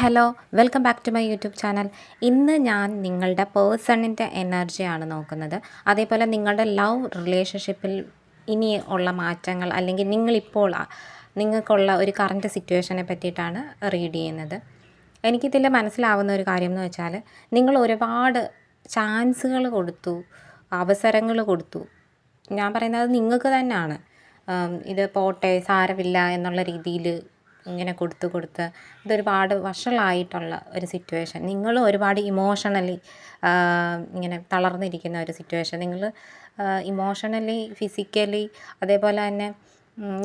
Hello, welcome back to my YouTube channel. ഇന്ന് ഞാൻ നിങ്ങളുടെ പേഴ്സണിൻ്റെ എനർജിയാണ് നോക്കുന്നത്. അതേപോലെ നിങ്ങളുടെ ലവ് റിലേഷൻഷിപ്പിൽ ഇനി ഉള്ള മാറ്റങ്ങൾ, അല്ലെങ്കിൽ നിങ്ങൾക്കുള്ള ഒരു കറൻറ്റ് സിറ്റുവേഷനെ പറ്റിയിട്ടാണ് റീഡ് ചെയ്യുന്നത്. എനിക്കിതിൽ മനസ്സിലാവുന്ന ഒരു കാര്യം എന്ന് വെച്ചാൽ, നിങ്ങൾ ഒരുപാട് ചാൻസുകൾ കൊടുത്തു, അവസരങ്ങൾ കൊടുത്തു. ഞാൻ പറയുന്നത് നിങ്ങൾക്ക് തന്നെയാണ്. ഇത് പോട്ടെ, സാരമില്ല എന്നുള്ള രീതിയിൽ ഇങ്ങനെ കൊടുത്ത് ഇതൊരുപാട് വഷളായിട്ടുള്ള ഒരു സിറ്റുവേഷൻ. നിങ്ങളും ഒരുപാട് ഇമോഷണലി ഇങ്ങനെ തളർന്നിരിക്കുന്ന ഒരു സിറ്റുവേഷൻ. നിങ്ങൾ ഇമോഷണലി, ഫിസിക്കലി, അതേപോലെ തന്നെ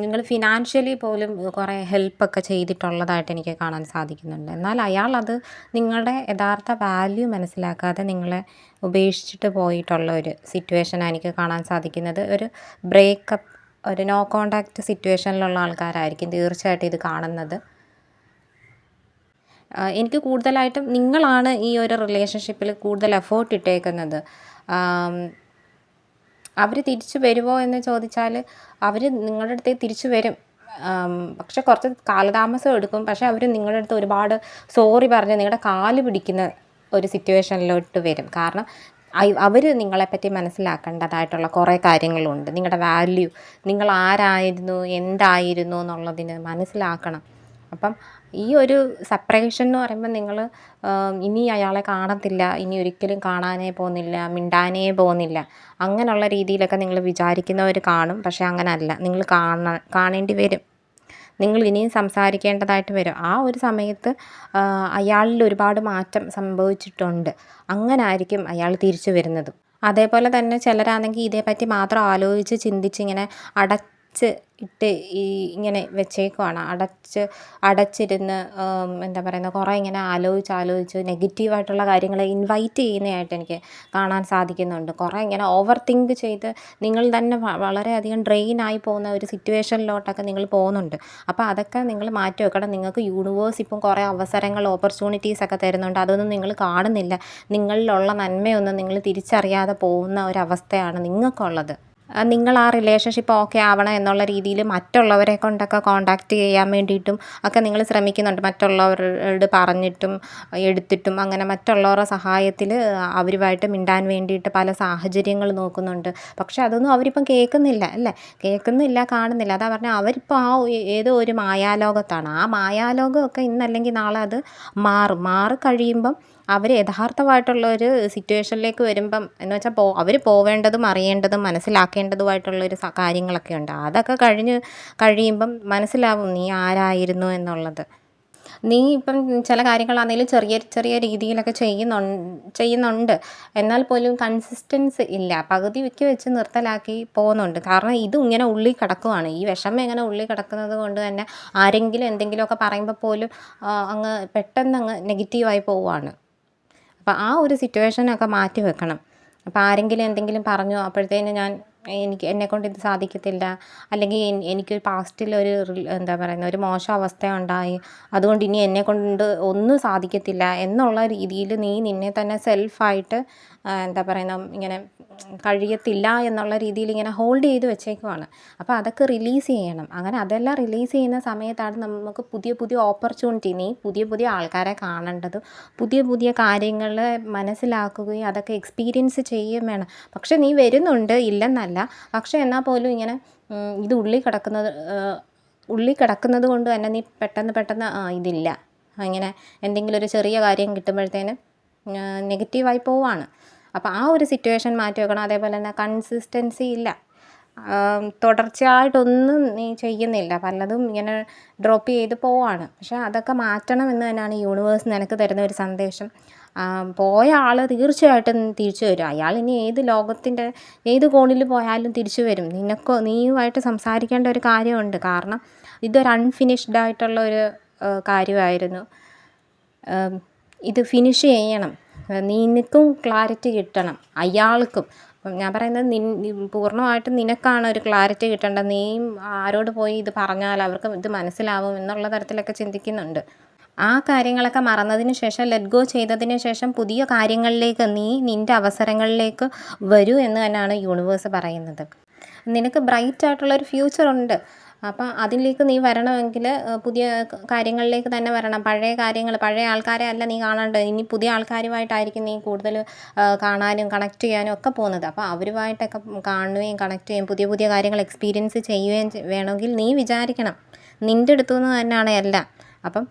നിങ്ങൾ ഫിനാൻഷ്യലി പോലും കുറേ ഹെൽപ്പൊക്കെ ചെയ്തിട്ടുള്ളതായിട്ട് എനിക്ക് കാണാൻ സാധിക്കുന്നുണ്ട്. എന്നാൽ അയാളത് നിങ്ങളുടെ യഥാർത്ഥ വാല്യൂ മനസ്സിലാക്കാതെ നിങ്ങളെ ഉപേക്ഷിച്ചിട്ട് പോയിട്ടുള്ള ഒരു സിറ്റുവേഷനാണ് എനിക്ക് കാണാൻ സാധിക്കുന്നത്. ഒരു ബ്രേക്കപ്പ്, ഒരു നോ കോണ്ടാക്റ്റ് സിറ്റുവേഷനിലുള്ള ആൾക്കാരായിരിക്കും തീർച്ചയായിട്ടും ഇത് കാണുന്നത്. എനിക്ക് കൂടുതലായിട്ടും നിങ്ങളാണ് ഈ ഒരു റിലേഷൻഷിപ്പിൽ കൂടുതൽ എഫേർട്ട് ഇട്ടേക്കുന്നത്. അവർ തിരിച്ചു വരുമോ എന്ന് ചോദിച്ചാൽ അവർ നിങ്ങളുടെ അടുത്തേക്ക് തിരിച്ചു വരും. പക്ഷെ കുറച്ച് കാലതാമസം എടുക്കും. പക്ഷേ അവർ നിങ്ങളുടെ അടുത്ത് ഒരുപാട് സോറി പറഞ്ഞ് നിങ്ങളുടെ കാല് പിടിക്കുന്ന ഒരു സിറ്റുവേഷനിലോട്ട് വരും. കാരണം അവർ നിങ്ങളെപ്പറ്റി മനസ്സിലാക്കേണ്ടതായിട്ടുള്ള കുറേ കാര്യങ്ങളുണ്ട്. നിങ്ങളുടെ വാല്യൂ, നിങ്ങൾ ആരായിരുന്നു, എന്തായിരുന്നു എന്നുള്ളതിന് മനസ്സിലാക്കണം. അപ്പം ഈ ഒരു സെപ്പറേഷൻ എന്ന് പറയുമ്പോൾ നിങ്ങൾ ഇനി അയാളെ കാണത്തില്ല, ഇനി ഒരിക്കലും കാണാനേ പോകുന്നില്ല, മിണ്ടാനേ പോകുന്നില്ല, അങ്ങനെയുള്ള രീതിയിലൊക്കെ നിങ്ങൾ വിചാരിക്കുന്നവർ കാണും. പക്ഷേ അങ്ങനെയല്ല, നിങ്ങൾ കാണേണ്ടി വരും. നിങ്ങൾ ഇനിയും സംസാരിക്കേണ്ടതായിട്ട് വരും. ആ ഒരു സമയത്ത് അയാളിൽ ഒരുപാട് മാറ്റം സംഭവിച്ചിട്ടുണ്ട്. അങ്ങനെ ആയിരിക്കും അയാൾ തിരിച്ചു വരുന്നതും. അതേപോലെ തന്നെ ചിലരാണെങ്കിൽ ഇതേപ്പറ്റി മാത്രം ആലോചിച്ച് ചിന്തിച്ച് ഇങ്ങനെ ഇട്ട് ഇങ്ങനെ വെച്ചേക്കുവാണ്. അടച്ചിരുന്ന് എന്താ പറയുന്നത്, കുറേ ഇങ്ങനെ ആലോചിച്ച് നെഗറ്റീവായിട്ടുള്ള കാര്യങ്ങളെ ഇൻവൈറ്റ് ചെയ്യുന്നതായിട്ട് എനിക്ക് കാണാൻ സാധിക്കുന്നുണ്ട്. കുറേ ഇങ്ങനെ ഓവർ തിങ്ക് ചെയ്ത് നിങ്ങൾ തന്നെ വളരെയധികം ഡ്രെയിനായി പോകുന്ന ഒരു സിറ്റുവേഷനിലോട്ടൊക്കെ നിങ്ങൾ പോകുന്നുണ്ട്. അപ്പോൾ അതൊക്കെ നിങ്ങൾ മാറ്റി വെക്കണം. നിങ്ങൾക്ക് യൂണിവേഴ്സ് ഇപ്പം കുറേ അവസരങ്ങൾ, ഓപ്പർച്യൂണിറ്റീസൊക്കെ തരുന്നുണ്ട്. അതൊന്നും നിങ്ങൾ കാണുന്നില്ല. നിങ്ങളിലുള്ള നന്മയൊന്നും നിങ്ങൾ തിരിച്ചറിയാതെ പോകുന്ന ഒരവസ്ഥയാണ് നിങ്ങൾക്കുള്ളത്. നിങ്ങൾ ആ റിലേഷൻഷിപ്പ് ഓക്കെ ആവണം എന്നുള്ള രീതിയിൽ മറ്റുള്ളവരെ കൊണ്ടൊക്കെ കോണ്ടാക്റ്റ് ചെയ്യാൻ വേണ്ടിയിട്ടും ഒക്കെ നിങ്ങൾ ശ്രമിക്കുന്നുണ്ട്. മറ്റുള്ളവരോട് പറഞ്ഞിട്ടും എടുത്തിട്ടും അങ്ങനെ മറ്റുള്ളവരുടെ സഹായത്തിൽ അവരുമായിട്ട് മിണ്ടാൻ വേണ്ടിയിട്ട് പല സാഹചര്യങ്ങൾ നോക്കുന്നുണ്ട്. പക്ഷെ അതൊന്നും അവരിപ്പം കേൾക്കുന്നില്ല, അല്ലേ? കേൾക്കുന്നില്ല, കാണുന്നില്ല. അതാ പറഞ്ഞാൽ അവരിപ്പോൾ ഏതോ ഒരു മായാലോകത്താണ്. ആ മായാലോകമൊക്കെ ഇന്നല്ലെങ്കിൽ നാളെ അത് മാറിക്കഴിയുമ്പം അവർ യഥാർത്ഥമായിട്ടുള്ള ഒരു സിറ്റുവേഷനിലേക്ക് വരുമ്പം എന്ന് വെച്ചാൽ അവർ പോവേണ്ടതും അറിയേണ്ടതും മനസ്സിലാക്കേണ്ടതുമായിട്ടുള്ളൊരു കാര്യങ്ങളൊക്കെ ഉണ്ട്. അതൊക്കെ കഴിയുമ്പം മനസ്സിലാവും നീ ആരായിരുന്നു എന്നുള്ളത്. നീ ഇപ്പം ചില കാര്യങ്ങളാണെങ്കിലും ചെറിയ ചെറിയ രീതിയിലൊക്കെ ചെയ്യുന്നുണ്ട്. എന്നാൽ പോലും കൺസിസ്റ്റൻസി ഇല്ല. പകുതി വെച്ച് നിർത്തലാക്കി പോകുന്നുണ്ട്. കാരണം ഇതും ഇങ്ങനെ ഉള്ളിൽ കിടക്കുവാണ്. ഈ വിഷമം ഇങ്ങനെ ഉള്ളിൽ കിടക്കുന്നത് കൊണ്ട് തന്നെ ആരെങ്കിലും എന്തെങ്കിലുമൊക്കെ പറയുമ്പോൾ പോലും പെട്ടെന്ന് നെഗറ്റീവായി പോവുകയാണ്. അപ്പോൾ ആ ഒരു സിറ്റുവേഷനൊക്കെ മാറ്റി വെക്കണം. അപ്പോൾ ആരെങ്കിലും എന്തെങ്കിലും പറഞ്ഞു അപ്പോഴത്തേന് എന്നെക്കൊണ്ട് ഇത് സാധിക്കത്തില്ല, അല്ലെങ്കിൽ എനിക്കൊരു പാസ്റ്റിലൊരു എന്താ പറയുന്നത്, ഒരു മോശം അവസ്ഥ ഉണ്ടായി, അതുകൊണ്ട് ഇനി എന്നെക്കൊണ്ട് ഒന്നും സാധിക്കത്തില്ല എന്നുള്ള രീതിയിൽ നീ നിന്നെ തന്നെ സെൽഫായിട്ട് എന്താ പറയുന്നത്, ഇങ്ങനെ കഴിയത്തില്ല എന്നുള്ള രീതിയിൽ ഇങ്ങനെ ഹോൾഡ് ചെയ്ത് വെച്ചേക്കുവാണ്. അപ്പോൾ അതൊക്കെ റിലീസ് ചെയ്യണം. അങ്ങനെ അതെല്ലാം റിലീസ് ചെയ്യുന്ന സമയത്താണ് നമുക്ക് പുതിയ പുതിയ ഓപ്പർച്യൂണിറ്റി, നീ പുതിയ ആൾക്കാരെ കാണേണ്ടതും പുതിയ കാര്യങ്ങൾ മനസ്സിലാക്കുകയും അതൊക്കെ എക്സ്പീരിയൻസ് ചെയ്യുകയും വേണം. പക്ഷെ നീ വരുന്നുണ്ട്, ഇല്ലെന്നല്ല. പക്ഷെ എന്നാൽ പോലും ഇങ്ങനെ ഇത് ഉള്ളിൽ കിടക്കുന്നത് കൊണ്ട് തന്നെ നീ പെട്ടെന്ന് ഇതില്ല, ഇങ്ങനെ എന്തെങ്കിലും ഒരു ചെറിയ കാര്യം കിട്ടുമ്പോഴത്തേന് നെഗറ്റീവായി പോവാണ്. അപ്പോൾ ആ ഒരു സിറ്റുവേഷൻ മാറ്റി വെക്കണം. അതേപോലെ തന്നെ കൺസിസ്റ്റൻസി ഇല്ല, തുടർച്ചയായിട്ടൊന്നും നീ ചെയ്യുന്നില്ല, പലതും ഇങ്ങനെ ഡ്രോപ്പ് ചെയ്ത് പോവാണ്. പക്ഷേ അതൊക്കെ മാറ്റണം എന്ന് തന്നെയാണ് യൂണിവേഴ്സ് നിനക്ക് തരുന്ന ഒരു സന്ദേശം. പോയ ആൾ തീർച്ചയായിട്ടും തിരിച്ചു വരും. അയാൾ ഇനി ലോകത്തിൻ്റെ ഏത് കോണിൽ പോയാലും തിരിച്ചു വരും. നീയുമായിട്ട് സംസാരിക്കേണ്ട ഒരു കാര്യമുണ്ട്. കാരണം ഇതൊരു അൺഫിനിഷ്ഡ് ആയിട്ടുള്ള ഒരു കാര്യമായിരുന്നു. ഇത് ഫിനിഷ് ചെയ്യണം. നിനക്കും ക്ലാരിറ്റി കിട്ടണം, അയാൾക്കും. ഞാൻ പറയുന്നത് പൂർണ്ണമായിട്ടും നിനക്കാണ് ഒരു ക്ലാരിറ്റി കിട്ടേണ്ടത്. നീയും ആരോട് പോയി ഇത് പറഞ്ഞാൽ അവർക്ക് ഇത് മനസ്സിലാവും എന്നുള്ള തരത്തിലൊക്കെ ചിന്തിക്കുന്നുണ്ട്. ആ കാര്യങ്ങളൊക്കെ മറന്നതിന് ശേഷം, ലെറ്റ് ഗോ ചെയ്തതിന് ശേഷം പുതിയ കാര്യങ്ങളിലേക്ക് നിൻ്റെ അവസരങ്ങളിലേക്ക് വരൂ എന്ന് തന്നെയാണ് യൂണിവേഴ്സ് പറയുന്നത്. നിനക്ക് ബ്രൈറ്റ് ആയിട്ടുള്ളൊരു ഫ്യൂച്ചറുണ്ട്. അപ്പം അതിലേക്ക് നീ വരണമെങ്കിൽ പുതിയ കാര്യങ്ങളിലേക്ക് തന്നെ വരണം. പഴയ കാര്യങ്ങൾ, പഴയ ആൾക്കാരെ അല്ല നീ കാണേണ്ടത്. ഇനി പുതിയ ആൾക്കാരുമായിട്ടായിരിക്കും നീ കൂടുതൽ കാണാനും കണക്ട് ചെയ്യാനും ഒക്കെ പോകുന്നത്. അപ്പോൾ അവരുമായിട്ടൊക്കെ കാണുകയും കണക്ട് ചെയ്യുകയും പുതിയ പുതിയ കാര്യങ്ങൾ എക്സ്പീരിയൻസ് ചെയ്യുകയും വേണമെങ്കിൽ നീ വിചാരിക്കണം നിൻ്റെ അടുത്തു നിന്ന് തന്നെയാണ് എല്ലാം. അപ്പം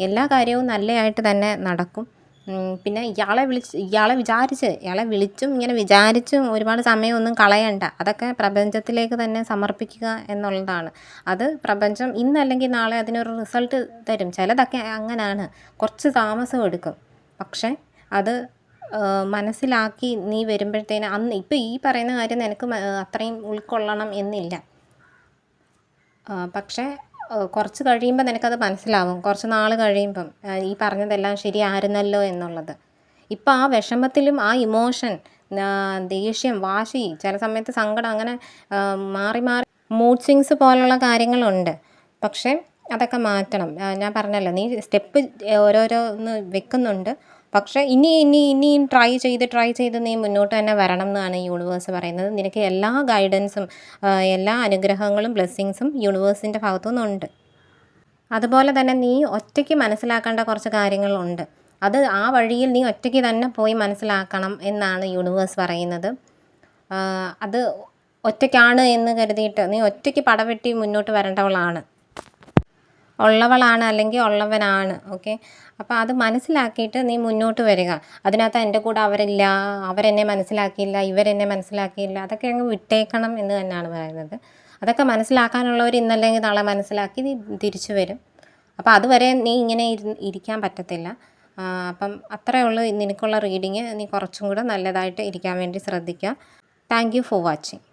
എല്ലാ കാര്യവും നല്ലതായിട്ട് തന്നെ നടക്കും. പിന്നെ ഇയാളെ വിളിച്ചും ഇങ്ങനെ വിചാരിച്ചും ഒരുപാട് സമയമൊന്നും കളയണ്ട. അതൊക്കെ പ്രപഞ്ചത്തിലേക്ക് തന്നെ സമർപ്പിക്കുക എന്നുള്ളതാണ്. അത് പ്രപഞ്ചം ഇന്നല്ലെങ്കിൽ നാളെ അതിനൊരു റിസൾട്ട് തരും. ചിലതൊക്കെ അങ്ങനെയാണ്, കുറച്ച് താമസം എടുക്കും. പക്ഷേ അത് മനസ്സിലാക്കി നീ വരുമ്പോഴത്തേന് ഇപ്പം ഈ പറയുന്ന കാര്യം നിനക്ക് അത്രയും ഉൾക്കൊള്ളണം എന്നില്ല. പക്ഷേ കുറച്ച് കഴിയുമ്പോൾ നിനക്കത് മനസ്സിലാവും. കുറച്ച് നാൾ കഴിയുമ്പം ഈ പറഞ്ഞതെല്ലാം ശരിയായിരുന്നല്ലോ എന്നുള്ളത്. ഇപ്പം ആ വിഷമത്തിലും ആ ഇമോഷൻ, ദേഷ്യം, വാശി, ചില സമയത്ത് സങ്കടം, അങ്ങനെ മാറി മാറി മൂഡ് സ്വിങ്സ് പോലുള്ള കാര്യങ്ങളുണ്ട്. പക്ഷേ അതൊക്കെ മാറ്റണം. ഞാൻ പറഞ്ഞല്ലോ, നീ സ്റ്റെപ്പ് ഓരോന്ന് വെക്കുന്നുണ്ട്. പക്ഷേ ഇനിയും ട്രൈ ചെയ്ത് നീ മുന്നോട്ട് തന്നെ വരണം എന്നാണ് യൂണിവേഴ്സ് പറയുന്നത്. നിനക്ക് എല്ലാ ഗൈഡൻസും എല്ലാ അനുഗ്രഹങ്ങളും ബ്ലെസ്സിങ്സും യൂണിവേഴ്സിൻ്റെ ഭാഗത്തു നിന്നുണ്ട്. അതുപോലെ തന്നെ നീ ഒറ്റയ്ക്ക് മനസ്സിലാക്കേണ്ട കുറച്ച് കാര്യങ്ങളുണ്ട്. അത് ആ വഴിയിൽ നീ ഒറ്റയ്ക്ക് തന്നെ പോയി മനസ്സിലാക്കണം എന്നാണ് യൂണിവേഴ്സ് പറയുന്നത്. അത് ഒറ്റയ്ക്കാണ് എന്ന് കരുതിയിട്ട് നീ ഒറ്റയ്ക്ക് പടവെട്ടി മുന്നോട്ട് വരേണ്ടവളാണ്, ഉള്ളവളാണ് അല്ലെങ്കിൽ ഉള്ളവനാണ്. ഓക്കെ, അപ്പോൾ അത് മനസ്സിലാക്കിയിട്ട് നീ മുന്നോട്ട് വരിക. അതിനകത്ത് എൻ്റെ കൂടെ അവരില്ല, അവരെന്നെ മനസ്സിലാക്കിയില്ല, ഇവരെന്നെ മനസ്സിലാക്കിയില്ല, അതൊക്കെ അങ്ങ് വിട്ടേക്കണം എന്ന് തന്നെയാണ് പറയുന്നത്. അതൊക്കെ മനസ്സിലാക്കാനുള്ളവർ ഇന്നല്ലെങ്കിൽ നാളെ മനസ്സിലാക്കി നീ തിരിച്ചു വരും. അപ്പോൾ അതുവരെ നീ ഇങ്ങനെ ഇരിക്കാൻ പറ്റത്തില്ല. അപ്പം അത്രയേ ഉള്ളൂ നിനക്കുള്ള റീഡിങ്. നീ കുറച്ചും കൂടെ നല്ലതായിട്ട് ഇരിക്കാൻ വേണ്ടി ശ്രദ്ധിക്കുക. Thank you for watching.